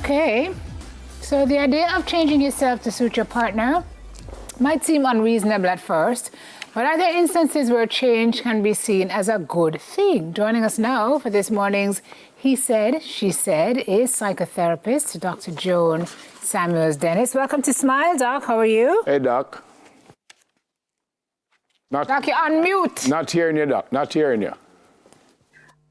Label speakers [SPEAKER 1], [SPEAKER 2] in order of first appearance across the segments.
[SPEAKER 1] Okay, so the idea of changing yourself to suit your partner might seem unreasonable at first, but are there instances where change can be seen as a good thing? Joining us now for this morning's He Said, She Said is psychotherapist Dr. Joan Samuels-Dennis. Welcome to Smile, Doc. How are you?
[SPEAKER 2] Hey, Doc.
[SPEAKER 1] Doc, you're on mute.
[SPEAKER 2] Not hearing you, Doc. Not hearing you.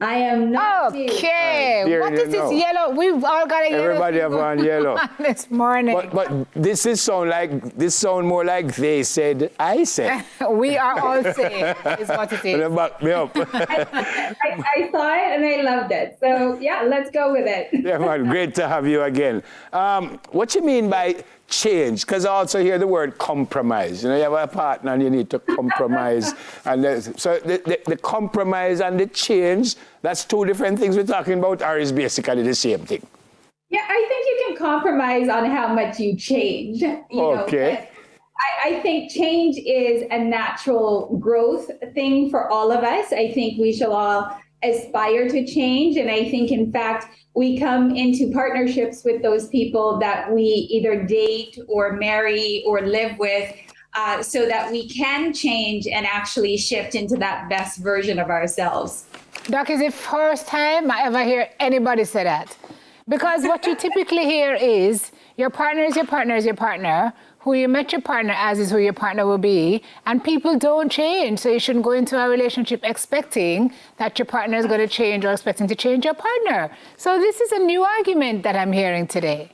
[SPEAKER 3] I am not.
[SPEAKER 1] Okay. What is this yellow? We've all got a yellow.
[SPEAKER 2] Everybody have on yellow.
[SPEAKER 1] This morning.
[SPEAKER 2] But this sound more like they said, I said.
[SPEAKER 1] We are all saying is what it is.
[SPEAKER 2] Back me up.
[SPEAKER 3] I saw it and I loved it. So yeah, let's go with it.
[SPEAKER 2] Yeah, man, great to have you again. What you mean by change? Because I also hear the word compromise. You know, you have a partner and you need to compromise. And so the compromise and the change, that's two different things we're talking about, or is basically the same thing?
[SPEAKER 3] Yeah, I think you can compromise on how much you change.
[SPEAKER 2] Okay.
[SPEAKER 3] I think change is a natural growth thing for all of us. I think we shall all aspire to change. And I think, in fact, we come into partnerships with those people that we either date or marry or live with so that we can change and actually shift into that best version of ourselves.
[SPEAKER 1] Doc, is the first time I ever hear anybody say that. Because what you typically hear is your partner is your partner is your partner. Who you met your partner as is who your partner will be. And people don't change. So you shouldn't go into a relationship expecting that your partner is going to change or expecting to change your partner. So this is a new argument that I'm hearing today.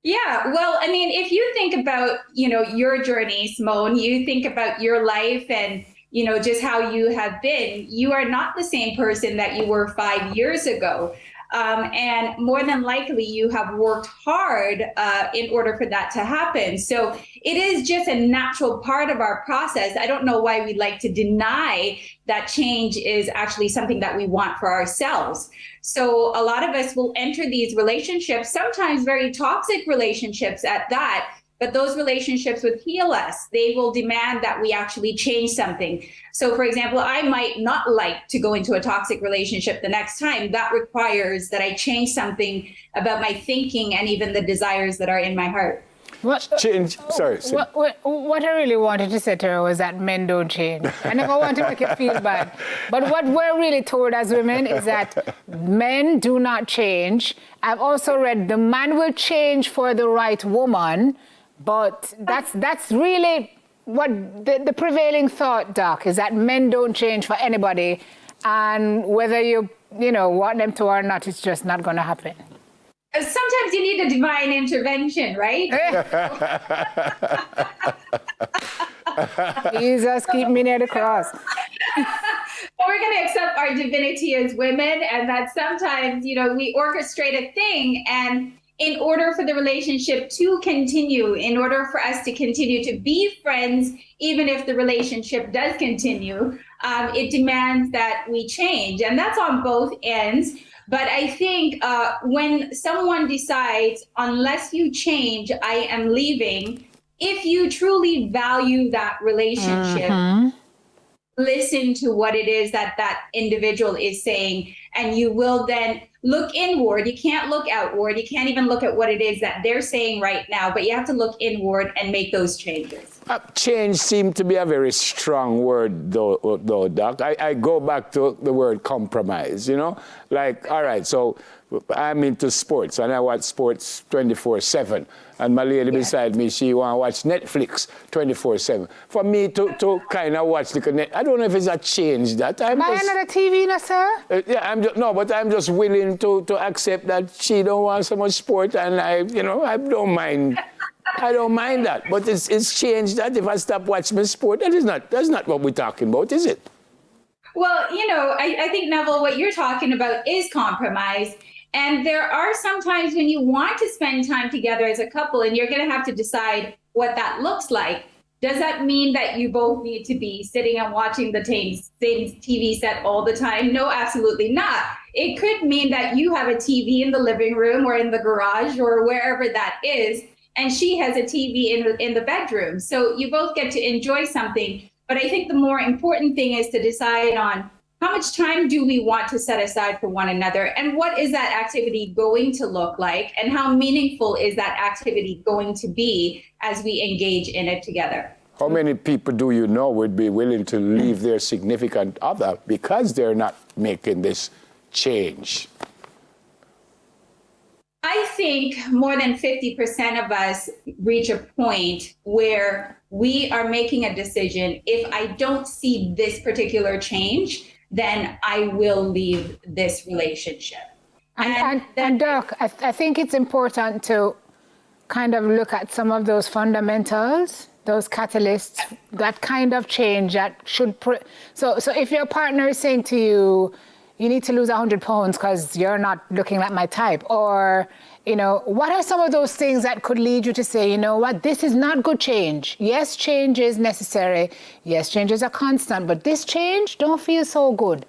[SPEAKER 3] Yeah, well, I mean, if you think about, your journey, Simone, you think about your life and, just how you have been, you are not the same person that you were 5 years ago. And more than likely, you have worked hard in order for that to happen. So it is just a natural part of our process. I don't know why we like to deny that change is actually something that we want for ourselves. So a lot of us will enter these relationships, sometimes very toxic relationships at that. But those relationships would heal us. They will demand that we actually change something. So, for example, I might not like to go into a toxic relationship the next time. That requires that I change something about my thinking and even the desires that are in my heart.
[SPEAKER 2] Change. Sorry.
[SPEAKER 1] What I really wanted to say to her was that men don't change. I never want to make it feel bad. But what we're really told as women is that men do not change. I've also read the man will change for the right woman. But that's really what the prevailing thought, Doc, is that men don't change for anybody. And whether you want them to or not, it's just not going to happen.
[SPEAKER 3] Sometimes you need a divine intervention, right?
[SPEAKER 1] Jesus, keep me near the cross.
[SPEAKER 3] But we're going to accept our divinity as women, and that sometimes, we orchestrate a thing, and in order for the relationship to continue, in order for us to continue to be friends, even if the relationship does continue, it demands that we change. And that's on both ends. But I think when someone decides, unless you change, I am leaving, if you truly value that relationship, listen to what it is that individual is saying, and you will then look inward. You can't look outward. You can't even look at what it is that they're saying right now, but you have to look inward and make those changes.
[SPEAKER 2] Change seemed to be a very strong word, though, Doc. I go back to the word compromise, Like, all right, so I'm into sports, and I watch sports 24/7. And my lady beside me, she want to watch Netflix 24/7. For me to kind of watch I don't know if it's a change that.
[SPEAKER 1] Buy another TV, no, sir?
[SPEAKER 2] Yeah, I'm just willing to accept that she don't want so much sport, and I don't mind. I don't mind that, but it's changed that if I stop watching my sport, that's not what we're talking about, is it?
[SPEAKER 3] Well, I think, Neville, what you're talking about is compromise. And there are some times when you want to spend time together as a couple, and you're going to have to decide what that looks like. Does that mean that you both need to be sitting and watching the same TV set all the time? No, absolutely not. It could mean that you have a TV in the living room or in the garage or wherever that is, and she has a TV in the bedroom. So you both get to enjoy something. But I think the more important thing is to decide on how much time do we want to set aside for one another? And what is that activity going to look like? And how meaningful is that activity going to be as we engage in it together?
[SPEAKER 2] How many people do you know would be willing to leave their significant other because they're not making this change?
[SPEAKER 3] I think more than 50% of us reach a point where we are making a decision. If I don't see this particular change, then I will leave this relationship.
[SPEAKER 1] And Doc, I think it's important to kind of look at some of those fundamentals, those catalysts, that kind of change that should... So if your partner is saying to you, you need to lose 100 pounds because you're not looking like my type, or, you know, what are some of those things that could lead you to say, you know what, this is not good change. Yes, change is necessary. Yes, change is a constant, but this change don't feel so good.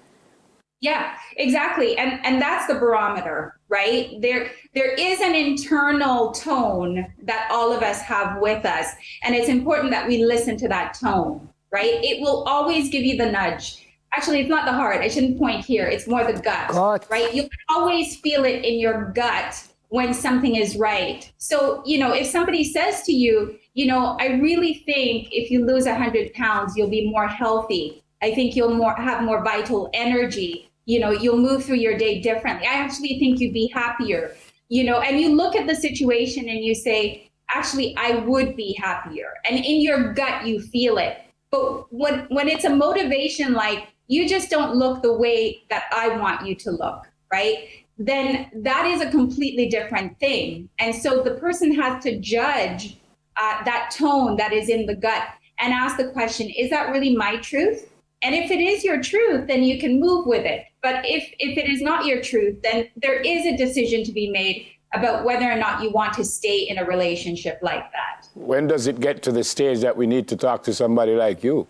[SPEAKER 3] Yeah, exactly. And that's the barometer, right? There is an internal tone that all of us have with us. And it's important that we listen to that tone, right? It will always give you the nudge. Actually, it's not the heart. I shouldn't point here. It's more the gut, right? You'll always feel it in your gut when something is right. So, you know, if somebody says to you, you know, I really think if you lose 100 pounds, you'll be more healthy. I think you'll have more vital energy. You know, you'll move through your day differently. I actually think you'd be happier, you know, and you look at the situation and you say, actually, I would be happier. And in your gut, you feel it. But when it's a motivation like, you just don't look the way that I want you to look, right? Then that is a completely different thing. And so the person has to judge that tone that is in the gut and ask the question, is that really my truth? And if it is your truth, then you can move with it. But if it is not your truth, then there is a decision to be made about whether or not you want to stay in a relationship like that.
[SPEAKER 2] When does it get to the stage that we need to talk to somebody like you?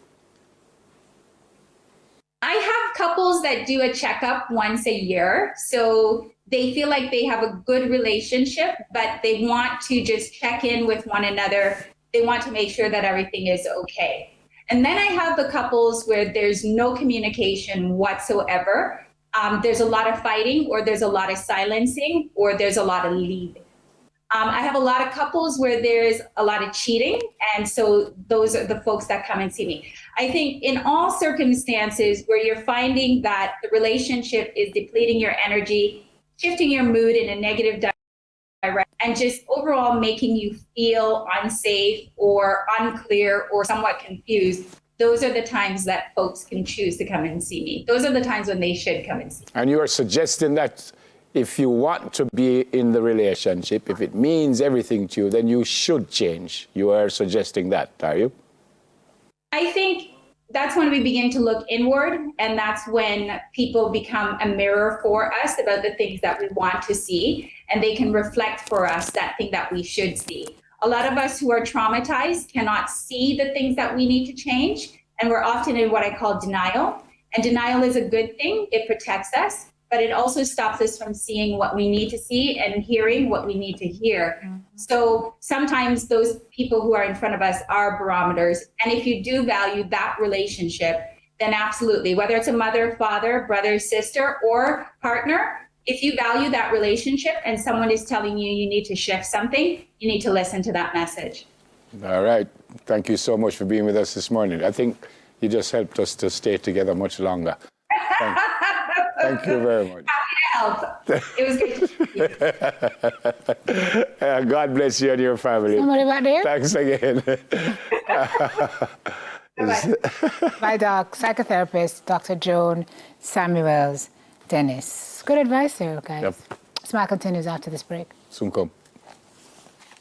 [SPEAKER 3] I have couples that do a checkup once a year. So they feel like they have a good relationship, but they want to just check in with one another. They want to make sure that everything is okay. And then I have the couples where there's no communication whatsoever. There's a lot of fighting, or there's a lot of silencing, or there's a lot of leaving. I have a lot of couples where there's a lot of cheating. And so those are the folks that come and see me. I think in all circumstances where you're finding that the relationship is depleting your energy, shifting your mood in a negative direction, and just overall making you feel unsafe or unclear or somewhat confused, those are the times that folks can choose to come and see me. Those are the times when they should come and see me.
[SPEAKER 2] And you are suggesting that if you want to be in the relationship, if it means everything to you, then you should change. You are suggesting that, are you?
[SPEAKER 3] I think that's when we begin to look inward, and that's when people become a mirror for us about the things that we want to see, and they can reflect for us that thing that we should see. A lot of us who are traumatized cannot see the things that we need to change, and we're often in what I call denial. And denial is a good thing. It protects us, but it also stops us from seeing what we need to see and hearing what we need to hear. Mm-hmm. So sometimes those people who are in front of us are barometers. And if you do value that relationship, then absolutely, whether it's a mother, father, brother, sister, or partner, if you value that relationship and someone is telling you you need to shift something, you need to listen to that message. All
[SPEAKER 2] right. Thank you so much for being with us this morning. I think you just helped us to stay together much longer. Thank you very much.
[SPEAKER 3] Happy to help. It was good to see you.
[SPEAKER 2] God bless you and your family.
[SPEAKER 1] Somebody back there?
[SPEAKER 2] Thanks again.
[SPEAKER 3] Bye-bye.
[SPEAKER 1] Bye, Doc. Psychotherapist, Dr. Joan Samuels Dennis. Good advice there, guys. Yep. Smile continues after this break.
[SPEAKER 2] Soon come.